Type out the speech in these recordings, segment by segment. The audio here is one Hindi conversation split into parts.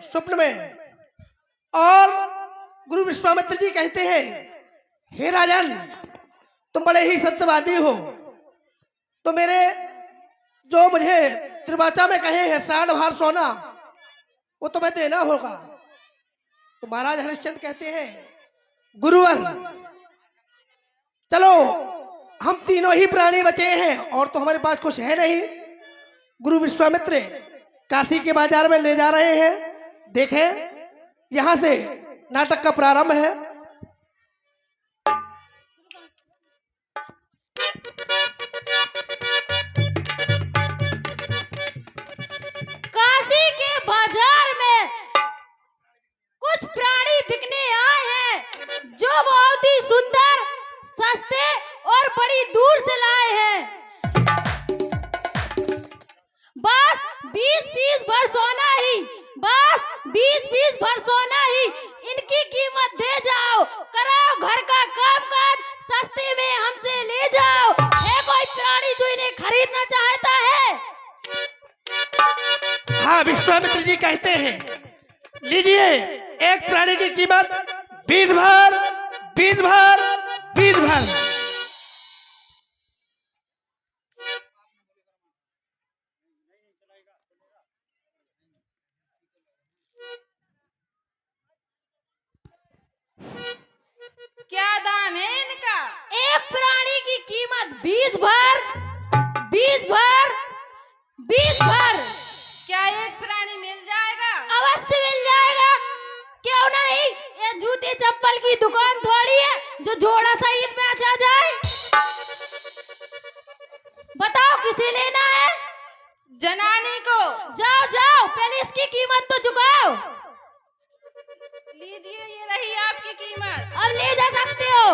स्वप्न में। और गुरु विश्वामित्र जी कहते हैं, हे राजन, तुम बड़े ही सत्यवादी हो, तो मेरे जो मुझे त्रिवाचा में कहे हैं साढ़ भार सोना, वो तुम्हें देना होगा। तो महाराज हरिश्चंद्र कहते हैं, गुरुवर चलो, हम तीनों ही प्राणी बचे हैं और तो हमारे पास कुछ है नहीं। गुरु विश्वामित्र काशी के बाजार में ले जा रहे हैं। देखें, यहां से नाटक का प्रारंभ है। काशी के बाजार में कुछ प्राणी बिकने आए हैं जो बहुत ही सुंदर, सस्ते और बड़ी दूर से लाए हैं। बस 20-20 भर सोना ही, बस 20-20 भर सोना ही, इनकी कीमत दे जाओ। कराओ घर का काम काज, सस्ते में हमसे ले जाओ। है कोई प्राणी जो इन्हें खरीदना चाहता है? हाँ, विश्वामित्र जी कहते हैं, लीजिए, एक प्राणी की कीमत 20 भर, 20 भर, 20 भर। क्या दाम है इनका? एक प्राणी की कीमत 20 भर, 20 भर, 20 भर। क्या एक प्राणी मिल जाएगा? अवश्य मिल जाएगा, क्यों नहीं। ये जूते चप्पल की दुकान थोड़ी है जो जोड़ा सहित में आ जाए। बताओ किसे लेना है? जनानी को। जाओ जाओ, पहले इसकी कीमत तो चुकाओ। लीजिए, ये रही आपकी कीमत, अब ले जा सकते हो।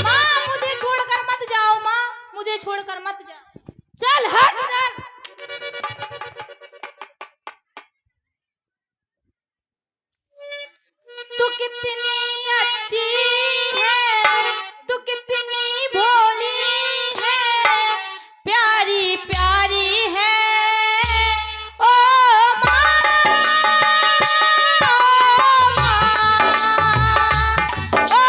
माँ, मुझे छोड़कर मत जाओ, माँ, मुझे छोड़कर मत जाओ। चल हट इधर। तू कितनी अच्छी है, तू कितनी भोली है, प्यारी प्यारी है। ओ माँ, ओ माँ, ओ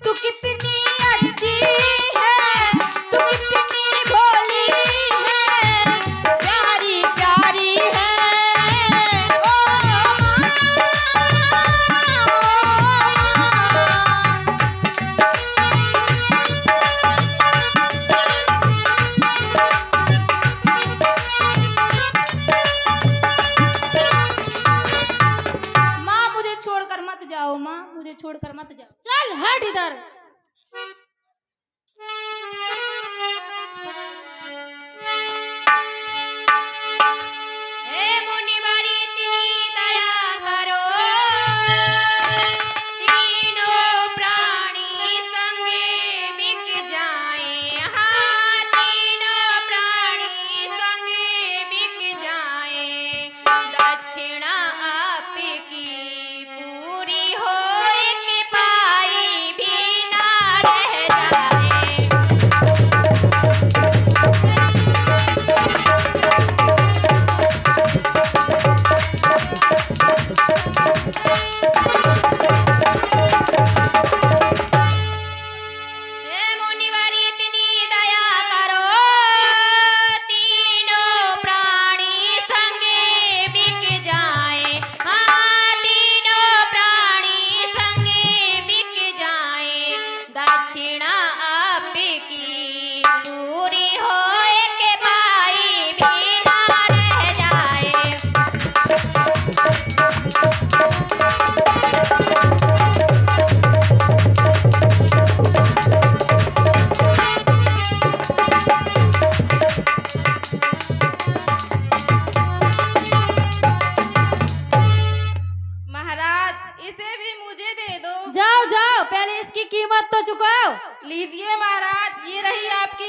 तू कितनी अच्छी है, तू कितनी भोली है, प्यारी प्यारी है। ओ माँ,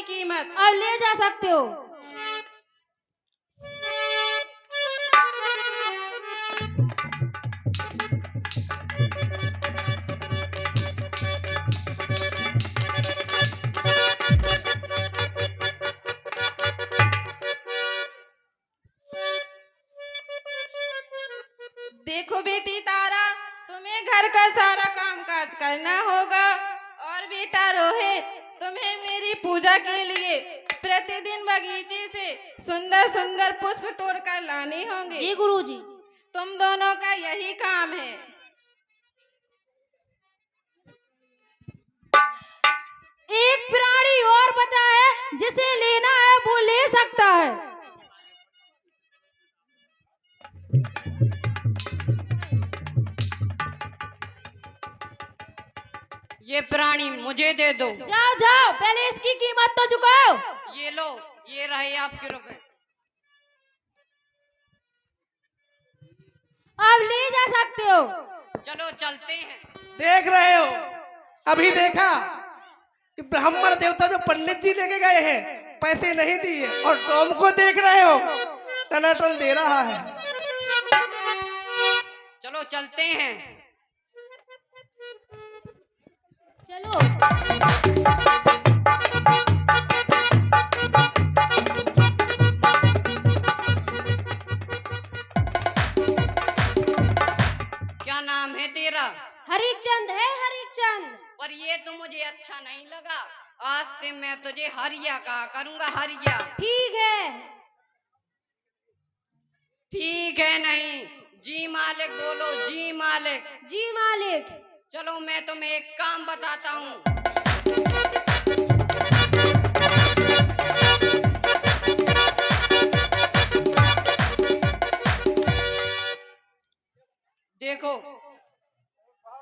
की कीमत। अब ले जा सकते हो। देखो बेटी तारा, तुम्हें घर का सारा काम काज करना होगा। और बेटा रोहित, तुम्हें मेरी पूजा के लिए प्रतिदिन बगीचे से सुंदर सुंदर पुष्प तोड़कर लाने होंगे। जी गुरुजी। तुम दोनों का यही काम है। एक प्राणी और बचा है, जिसे लेना है वो ले सकता है। ये प्राणी मुझे दे दो। जाओ जाओ, पहले इसकी कीमत तो चुकाओ। ये लो, ये रहे आपके रुपए। अब ले जा सकते हो। चलो चलते हैं। देख रहे हो, अभी देखा कि ब्राह्मण देवता जो पंडित जी लेके गए हैं पैसे नहीं दिए, और टॉम को देख रहे हो टनाटन दे रहा है। चलो चलते हैं। चलो। क्या नाम है तेरा? हरिचंद है, हरिचंद। पर ये तो मुझे अच्छा नहीं लगा। आज से मैं तुझे हरिया कहा करूंगा, हरिया। ठीक है। ठीक है नहीं, जी मालिक बोलो, जी मालिक। जी मालिक। चलो मैं तुम्हें एक काम बताता हूँ। देखो,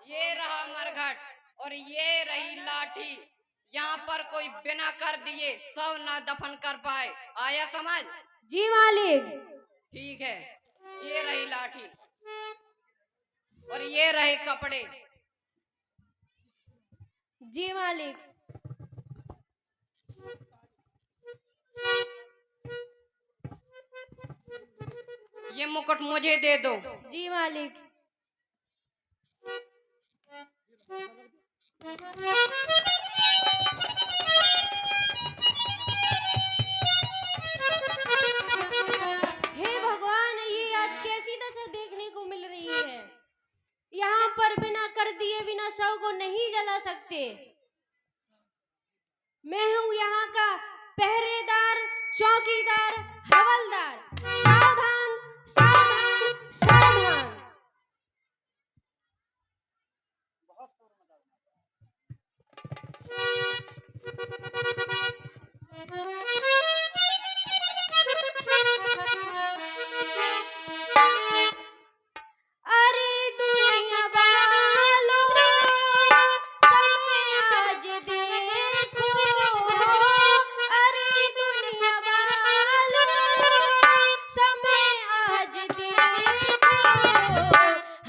ये रहा मरघट और ये रही लाठी। यहाँ पर कोई बिना कर दिए सब न दफन कर पाए। आया समझ? जी मालिक। ठीक है, ये रही लाठी और ये रहे कपड़े। जी मालिक। ये मुकुट मुझे दे दो। जी मालिक। हे भगवान, ये आज कैसी दशा देखने को मिल रही है। यहाँ पर बिना कर दिए बिना शव को नहीं जला सकते। मैं हूँ यहाँ का पहरेदार, चौकीदार, हवलदार। सावधान सावधान सावधान। अरे दुनिया वालों, समय आज देखो। अरे दुनिया वालों, समय आज देखो।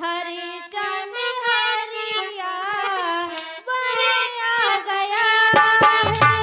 हरिचंद हरिया बन आ गया है।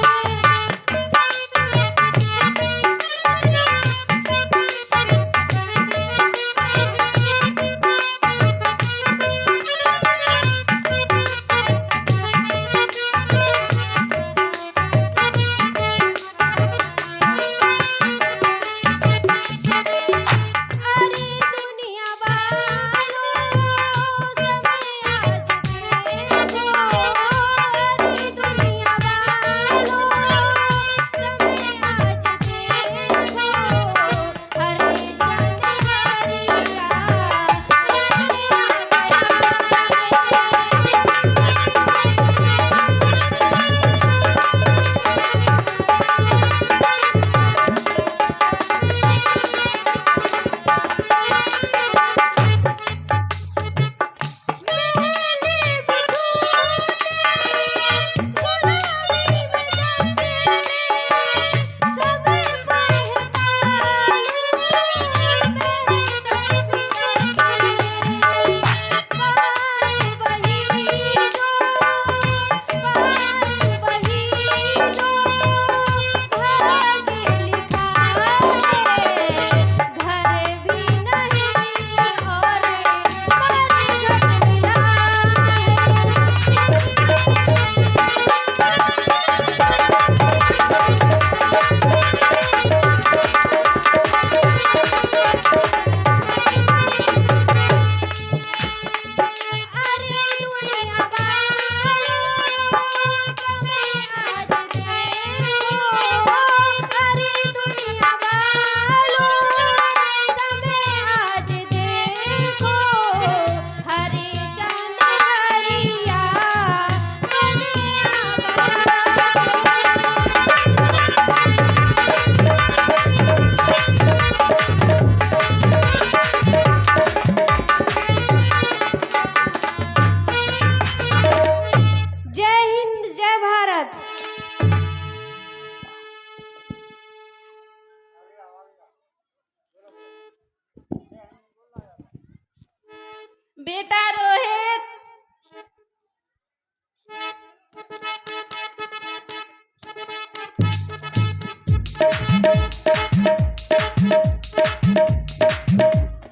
बेटा रोहित,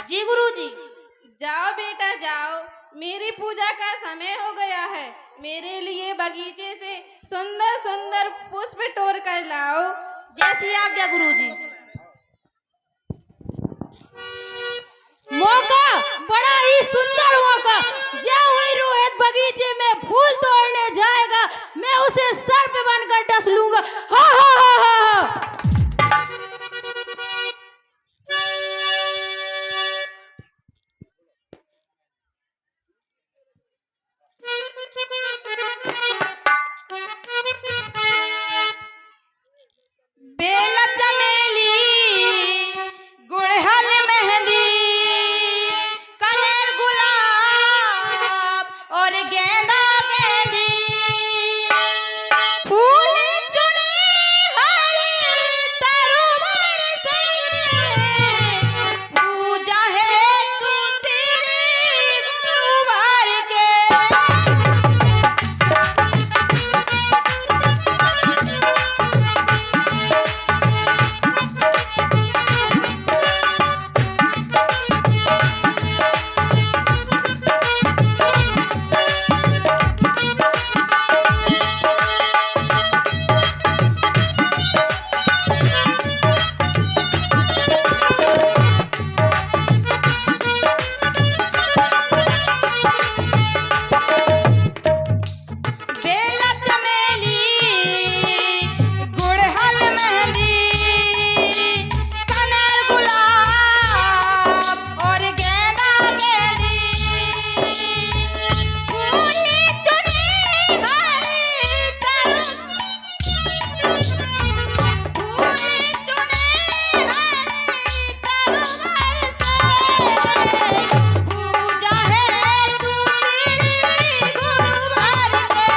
जी गुरुजी। जाओ बेटा जाओ, मेरी पूजा का समय हो गया है। मेरे लिए बगीचे से सुंदर सुंदर पुष्प तोड़ कर लाओ। जैसी आज्ञा गुरुजी। मौका, बड़ा ही सुंदर मौका। जब वही रोहित बगीचे में फूल तोड़ने जाएगा, मैं उसे सर पे बनकर डस लूंगा। हा हा हा हा हा। बेला चमेली, गुड़हल, मेहंदी, कनेर, गुलाब और गेंदा गेंदी, फूल चुने हरी तरुवर से, पूजा है तू श्री गुरुवार के। बेला चमेली, गुड़हल, मेहंदी, कनेर, गुलाब और गेंदा गेंदी, फूल चुने हरी फूल चुने हरी तरुवर से, पूजा है तू श्री गुरुवार के।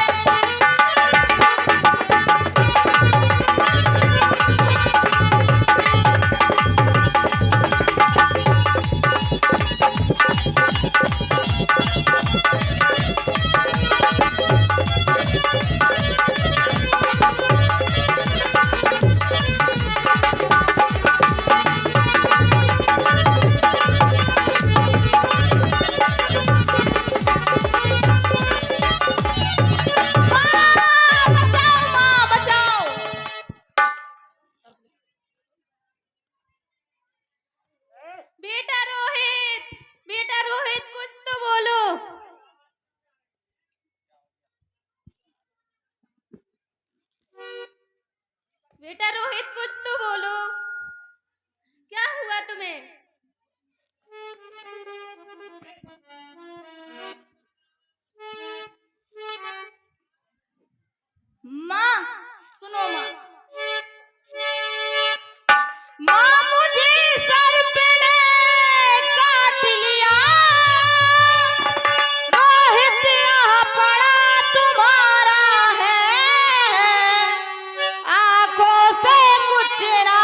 बचाओ माँ बचाओ। बेटा रोहित कुछ तो बोलो। बेटा रोहित कुछ तो बोलो, क्या हुआ तुम्हें? माँ सुनो माँ, माँ मुझे सर पे ने काट लिया, रोहित यहाँ पड़ा तुम्हारा है, आंखों से कुछ ना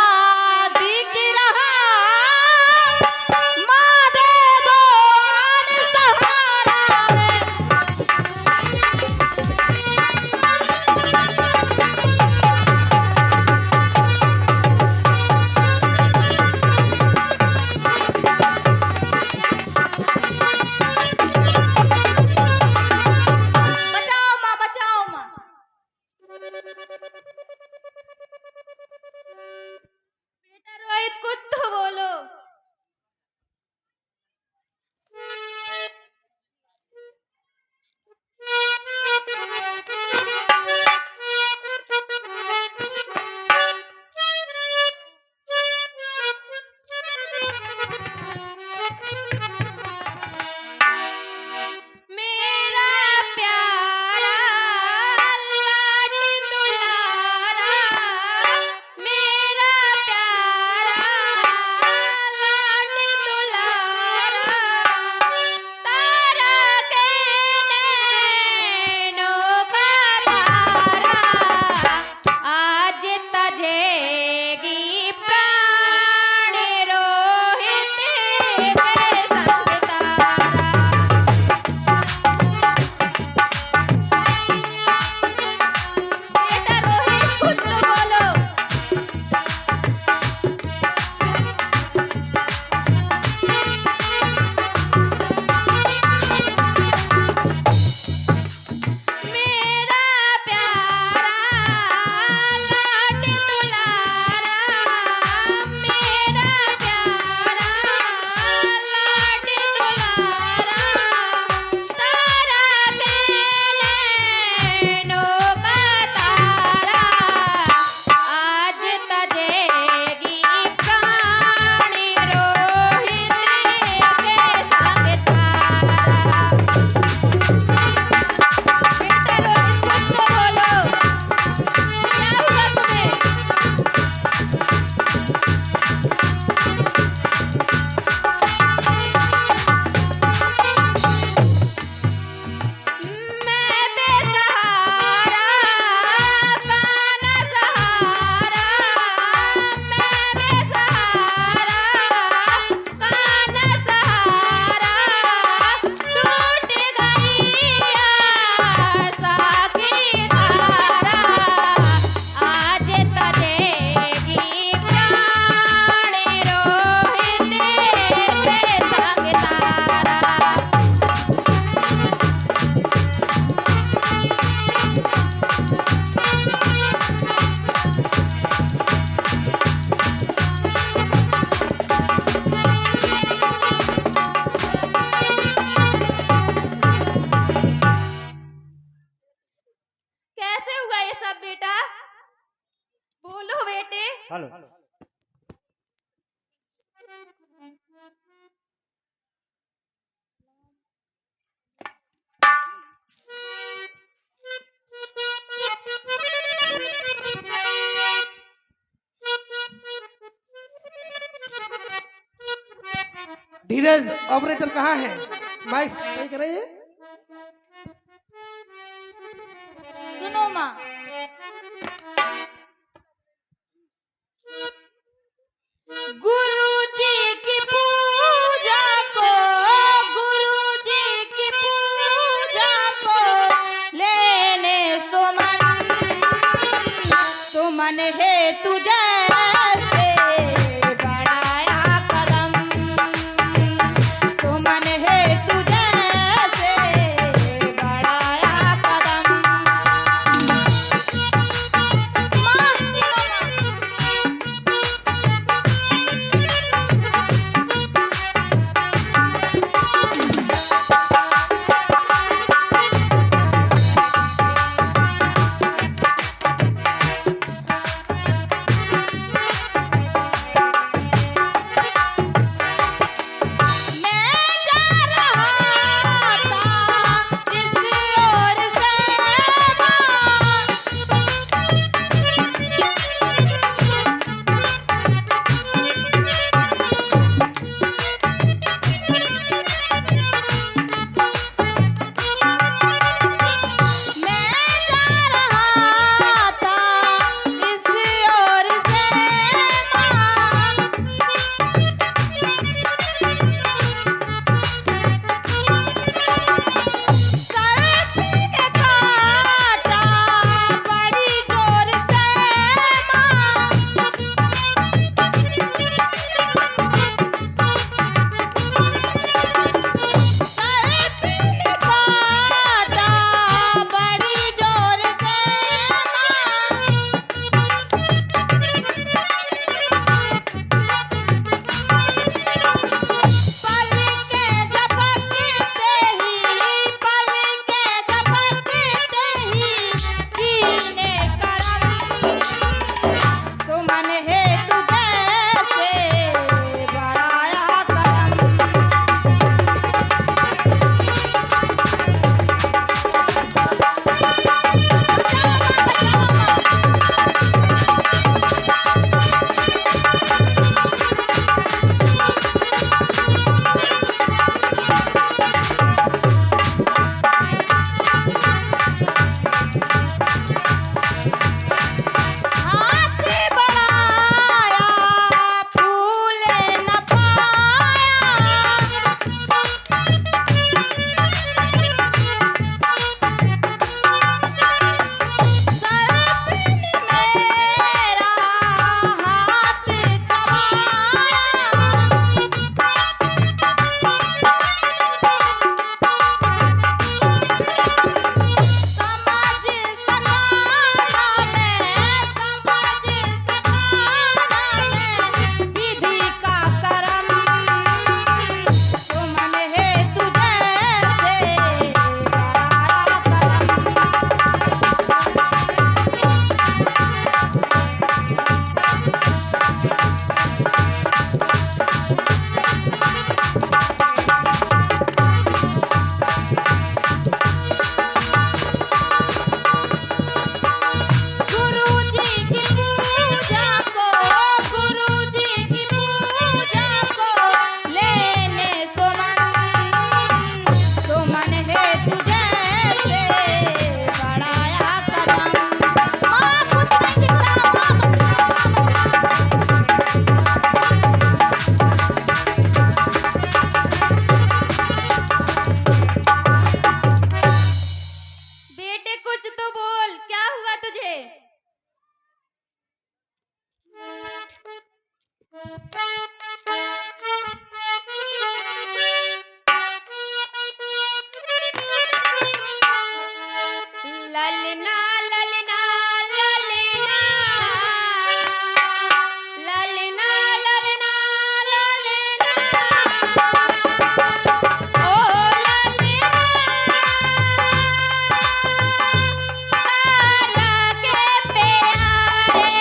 हेलो धीरज ऑपरेटर कहाँ है? माइक सही कर रही है? सुनो माँ, गुरु जी की पूजा को, गुरु जी की पूजा को लेने सुमन, सुमन है तुझे से बढ़ाया कदम, सुमन है तुझे से बढ़ाया कदम। माँ, सुमन है तुझे से बढ़ाया कदम। हाथ बढ़ाया फूल न पाया, सरपन मेरा हाथ चबाया, समझ सकाना मैं, समझ सकाना मैं विधि का करम, सुमन है तुझे से बढ़ाया कदम। गुरु जी की पूजा को, गुरु जी की पूजा को लेने सुमन, सुमन है तुझे से बढ़ाया कदम। माँ, कुछ नहीं दिख रहा, बेटे कुछ तो बोल, क्या हुआ तुझे? ललना ललना ललना, ललना ललना ललना, ओ ललना लाला के प्यारे,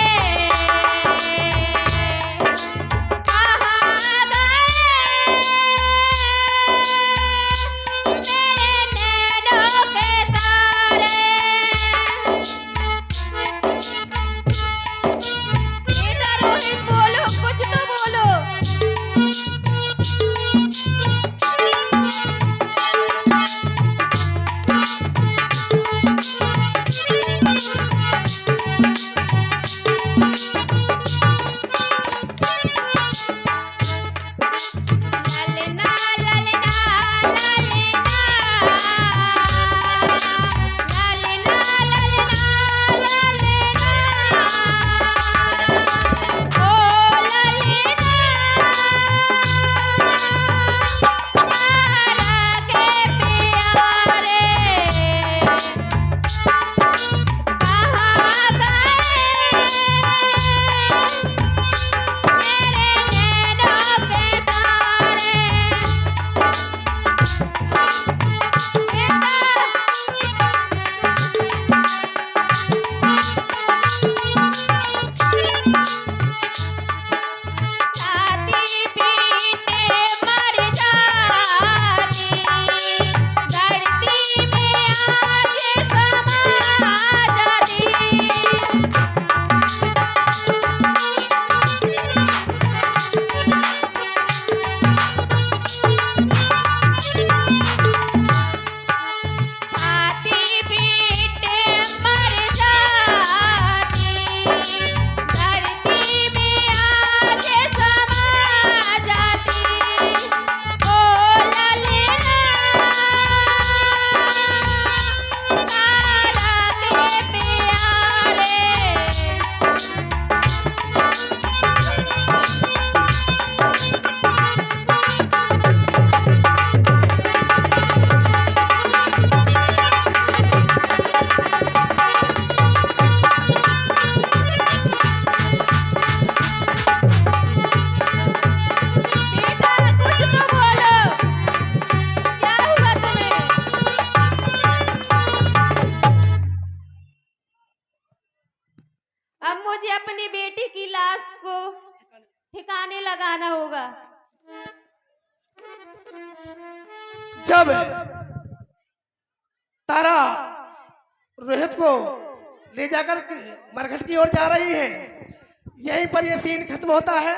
धरती में आज समा जाती ओ ललना तारा के प्यारे। बेटा कुछ तो बोलो, क्या हुआ तुम्हें? अब मुझे अपनी बेटी की लाश को ठिकाने लगाना होगा। जब तारा रोहित को ले जाकर के मरघट की ओर जा रही है, यहीं पर यह सीन खत्म होता है।